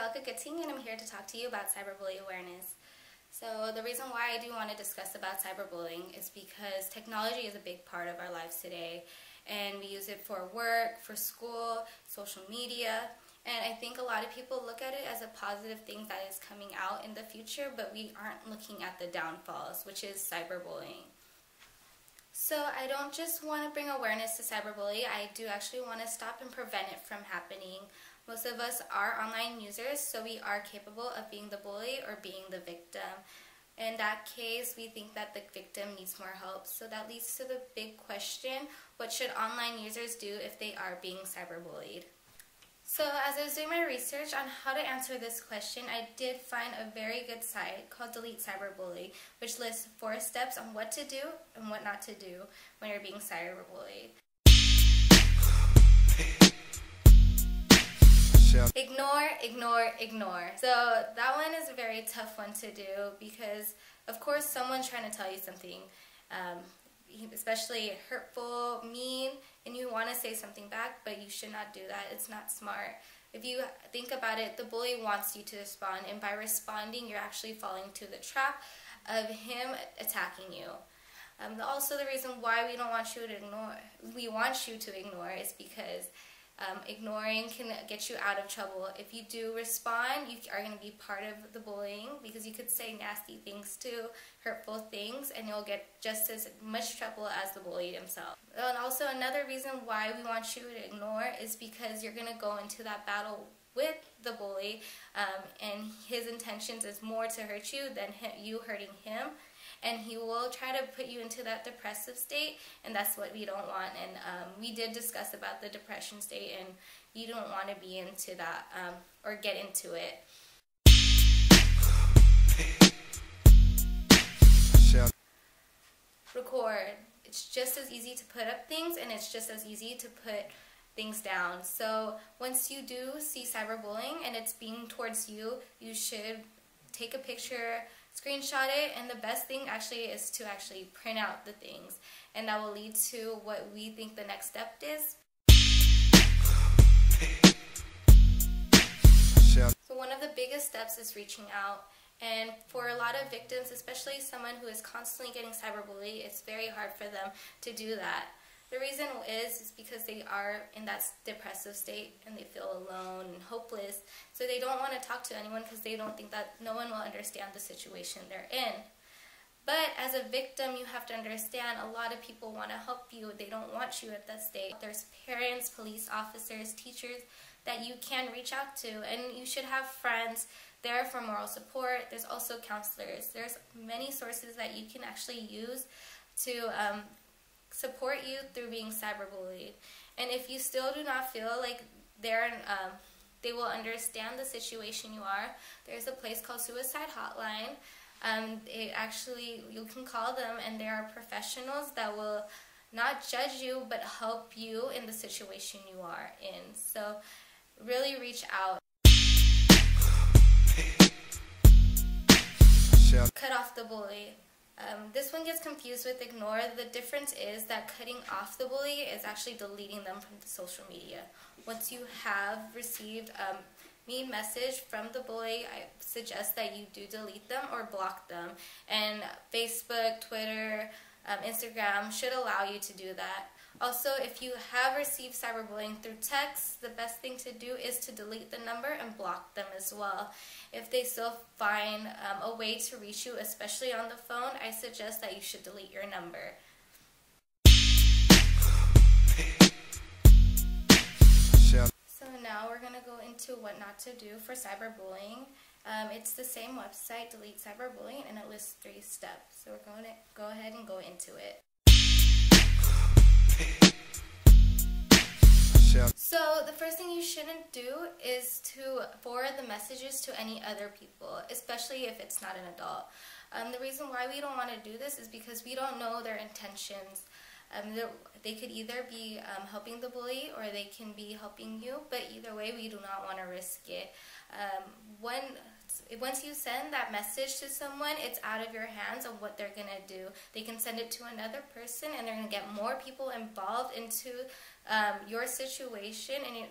Angelica Gutting, and I'm here to talk to you about cyberbully awareness. So the reason why I do want to discuss about cyberbullying is because technology is a big part of our lives today, and we use it for work, for school, social media, and I think a lot of people look at it as a positive thing that is coming out in the future, but we aren't looking at the downfalls, which is cyberbullying. So I don't just want to bring awareness to cyberbullying, I do actually want to stop and prevent it from happening. Most of us are online users, so we are capable of being the bully or being the victim. In that case, we think that the victim needs more help. So that leads to the big question, what should online users do if they are being cyberbullied? So as I was doing my research on how to answer this question, I did find a very good site called Delete Cyberbully, which lists 4 steps on what to do and what not to do when you're being cyberbullied. Ignore, ignore, ignore. So that one is a very tough one to do because, of course, someone's trying to tell you something, especially hurtful, mean, and you want to say something back, but you should not do that. It's not smart. If you think about it, the bully wants you to respond, and by responding, you're actually falling into the trap of him attacking you. Also, the reason why we want you to ignore is because ignoring can get you out of trouble. If you do respond, you are going to be part of the bullying because you could say nasty things too, hurtful things, and you'll get just as much trouble as the bully himself. And also another reason why we want you to ignore is because you're going to go into that battle with the bully, and his intentions is more to hurt you than you hurting him. And he will try to put you into that depressive state, and that's what we don't want. And we did discuss about the depression state, and you don't want to be into that or get into it. Record. It's just as easy to put up things, and it's just as easy to put things down. So once you do see cyberbullying and it's being towards you, you should take a picture, screenshot it, and the best thing actually is to actually print out the things, and that will lead to what we think the next step is. So one of the biggest steps is reaching out, and for a lot of victims, especially someone who is constantly getting cyberbullied, it's very hard for them to do that. The reason is because they are in that depressive state and they feel alone and hopeless, so they don't want to talk to anyone because they don't think that no one will understand the situation they're in. But as a victim, you have to understand a lot of people want to help you. They don't want you at that state. There's parents, police officers, teachers that you can reach out to, and you should have friends there for moral support. There's also counselors. There's many sources that you can actually use to support you through being cyberbullied. And if you still do not feel like they will understand the situation you are, there's a place called Suicide Hotline. You can call them, and there are professionals that will not judge you but help you in the situation you are in. So really reach out. Cut off the bully. This one gets confused with ignore. The difference is that cutting off the bully is actually deleting them from the social media. Once you have received a mean message from the bully, I suggest that you do delete them or block them. And Facebook, Twitter, Instagram should allow you to do that. Also, if you have received cyberbullying through text, the best thing to do is to delete the number and block them as well. If they still find a way to reach you, especially on the phone, I suggest that you should delete your number. So now we're going to go into what not to do for cyberbullying. It's the same website, Delete Cyberbullying, and it lists 3 steps. So we're going to go ahead and go into it. So the first thing you shouldn't do is to forward the messages to any other people, especially if it's not an adult. The reason why we don't want to do this is because we don't know their intentions. They could either be helping the bully or they can be helping you, but either way we do not want to risk it. One once you send that message to someone, it's out of your hands of what they're going to do. They can send it to another person, and they're going to get more people involved into your situation, and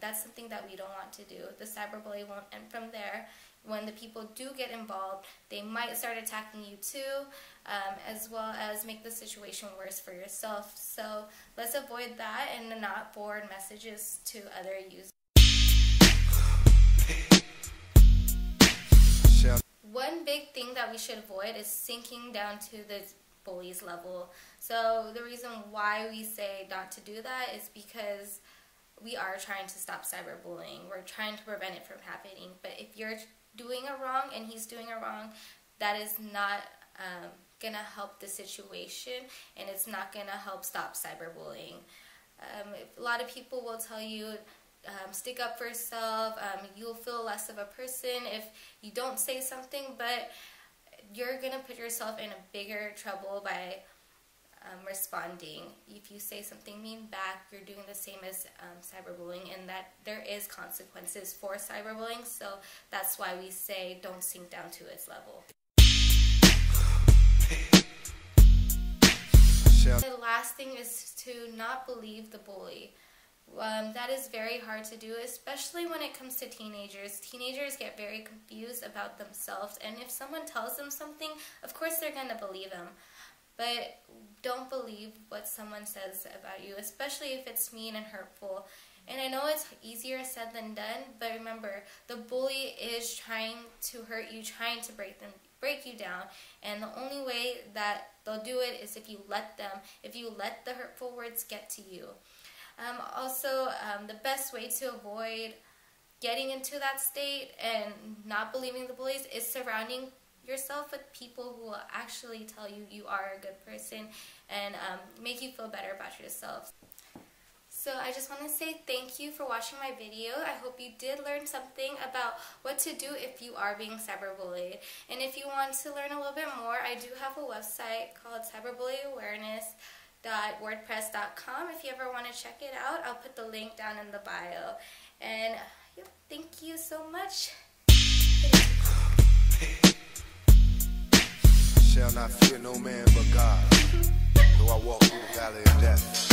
that's something that we don't want to do. The cyberbully won't end from there. When the people do get involved, they might start attacking you too, as well as make the situation worse for yourself. So let's avoid that and not forward messages to other users. One big thing that we should avoid is sinking down to the bully's level. So the reason why we say not to do that is because we are trying to stop cyberbullying. We're trying to prevent it from happening. But if you're doing it wrong and he's doing it wrong, that is not going to help the situation, and it's not going to help stop cyberbullying. A lot of people will tell you, stick up for yourself, you'll feel less of a person if you don't say something, but you're going to put yourself in a bigger trouble by responding. If you say something mean back, you're doing the same as cyberbullying, and that there is consequences for cyberbullying, so that's why we say don't sink down to its level. The last thing is to not believe the bully. That is very hard to do, especially when it comes to teenagers. Teenagers get very confused about themselves, and if someone tells them something, of course they're going to believe them. But don't believe what someone says about you, especially if it's mean and hurtful. And I know it's easier said than done, but remember, the bully is trying to hurt you, trying to break you down, and the only way that they'll do it is if you let the hurtful words get to you. Also, the best way to avoid getting into that state and not believing the bullies is surrounding yourself with people who will actually tell you you are a good person and make you feel better about yourself. So I just want to say thank you for watching my video. I hope you did learn something about what to do if you are being cyberbullied. And if you want to learn a little bit more, I do have a website called cyberbully.wordpress.com. If you ever want to check it out, I'll put the link down in the bio. And thank you so much. Shall not fear no man but God, though I walk through the valley of death.